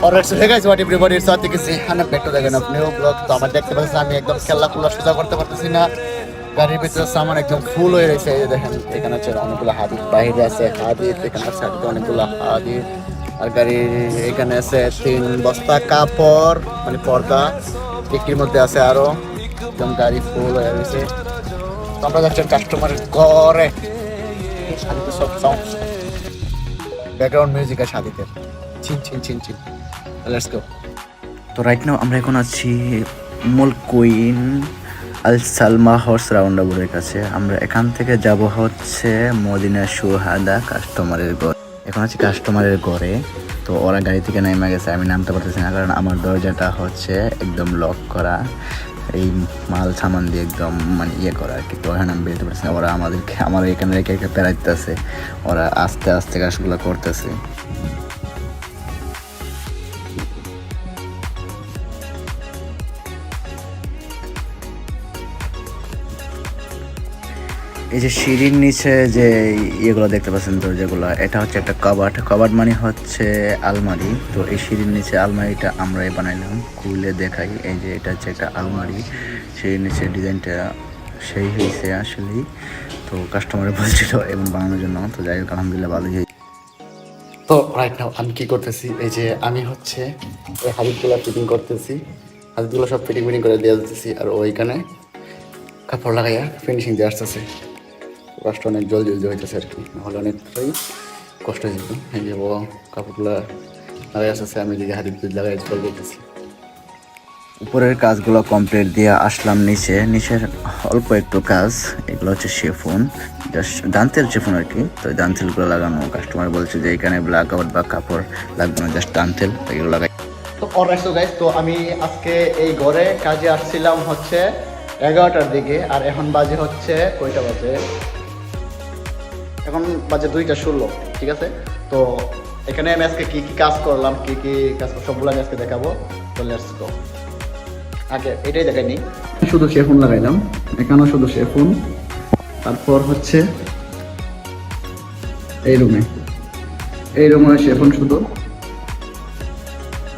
Alright, so hey guys, what everybody is at this and back to the new vlog. তো আমরা দেখতে পাচ্ছি আমি একদম খেলা খুলা সোজা করতে পারতেছি না। গাড়ির ভিতরে সামান একদম ফুল হয়ে রয়েছে। এই যে দেখেন এখানে আছে অনেকগুলো হাদিদ, বাইরে আছে হাদিদ, এখানে আছে অনেকগুলো হাদিদ। আর গাড়ির এখানে আছে 3 বস্তা কাপড়, মানে পর্দা। ডিক্কির মধ্যে আছে আরো, একদম গাড়ি ফুল হয়ে রয়েছে। তো আমরা যাচ্ছি কাস্টমারের ঘরে। শান্তি সব সাউন্ড, ব্যাকগ্রাউন্ড মিউজিক আর শান্তিতে চিন চিন চিন চিন। Let's go. তো রাইট নাও আমরা এখন আছি মল কুইন আল সালমা হর্স রাউন্ডাবুরের কাছে। আমরা এখান থেকে যাব হচ্ছে মদিনা সুহাদা কাস্টমারের ঘর। এখন আছি কাস্টমারের ঘরে। তো ওরা গাড়ি থেকে নেমে গেছে, আমি নামতে পারতেছি না কারণ আমার দরজাটা হচ্ছে একদম লক করা, এই মাল সামান দিয়ে একদম মানে ইয়ে করা আর কি। তো এখানে আমি বেরোতে পারছি না। ওরা আমার এখানে রেখে রেখে পেরাইতেছে, ওরা আস্তে আস্তে কাজগুলো করতেছে। এই যে সিঁড়ির নিচে যে ইয়েগুলো দেখতে পাচ্ছেন দরজাগুলো, এটা হচ্ছে একটা কবার্ড মানে হচ্ছে আলমারি। তো এই সিঁড়ির নিচে আলমারিটা আমরাই বানাইলাম, খুলে দেখাই। এই যে এটা হচ্ছে একটা আলমারি, সিঁড়ির নিচে ডিজাইনটা সেই হয়েছে আসলেই। তো কাস্টমারে বলছিল এমন বানানোর জন্য, তো যাই হোক আলহামদুলিল্লাহ ভালোই হয়েছে। তো রাইট নাও আমি কি করতেছি, এই যে আমি হচ্ছে ওই হাদিদগুলো ফিটিং করতেছি, হাদিদগুলো সব ফিটিং করে দিয়ে দিতেছি। আর ওইখানে কাপড় লাগাইয়া ফিনিশিং দিয়ে আসতেছে। কাজটা অনেক জলদি হইতেছে আর কি, নাহলে অনেকটাই কষ্ট হয়ে যেত। এই যে ও কাপড়গুলো লাগাই আসতেছে, আমি দিকে হাদিদ লাগাই জল দিতেছি। উপরের কাজগুলো কমপ্লিট দিয়ে আসলাম নিচের অল্প একটু কাজ। এগুলো হচ্ছে শেফুন, জাস্ট দান্তেল শেফুন আর কি। তো দান্তেলগুলো লাগানো, কাস্টমার বলছে যে এখানে ব্ল্যাক আউট বা কাপড় লাগবে না, জাস্ট দান্তেল, এগুলো লাগাই। তো অলরাইট সো গাইস, তো আমি আজকে এই ঘরে কাজে আসছিলাম হচ্ছে 11টার দিকে, আর এখন বাজে হচ্ছে কয়টা বাজে, এখন বাজে 2:16, ঠিক আছে। তো এখানে আমি আজকে কি কি কাজ করলাম, কি কি কাজ সবগুলো আমি আজকে দেখাবো। তো লেটস গো। আগে এটাই দেখাইনি, শুধু শেফুন লাগাইলাম, এখানেও শুধু শেফুন। তারপর হচ্ছে এই রুমে শেফুন শুধু।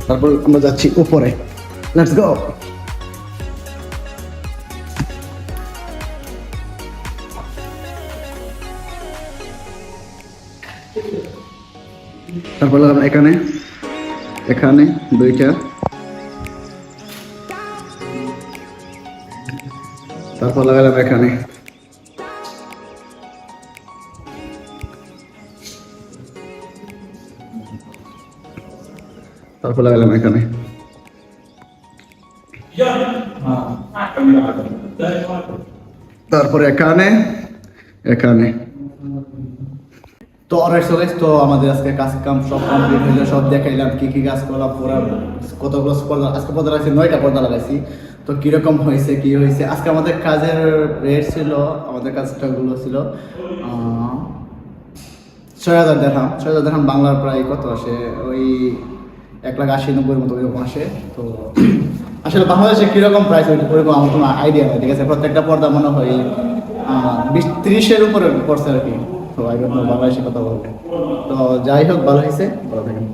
তারপর আমরা যাচ্ছি উপরে, লেটস গো। তারপর লাগালাম এখানে 2টা, তারপর লাগালাম এখানে, তারপর লাগালাম এখানে, তারপর এখানে। তো অলরাইট সো গাইস, তো আমাদের আজকে কাজ কাম সব কমপ্লিট হইলো, সব দেখাইলাম কি কি কাজ করলাম, পুরো কতগুলো পর্দা আজকে পর্দা লাগাইছি, 9টা পর্দা লাগাইছি। তো কিরকম হয়েছে কি হয়েছে, আজকে আমাদের কাজের রেট ছিল, আমাদের কাজটাগুলো ছিল 6,000 দেরহাম। 6,000 দেরহাম বাংলার প্রায় কত আসে, ওই 1,80,90,000 মতো ওইরকম আসে। তো আসলে বাংলাদেশে কীরকম প্রাইস ওইরকম আমার কোনো আইডিয়া নেই, ঠিক আছে। প্রত্যেকটা পর্দা মনে হয় 20-30-এর উপরে পড়ছে আর কি। তো বাংলাদেশে কথা বলবো। তো যাই হোক, ভালো হয়েছে, ভালো থাকেন।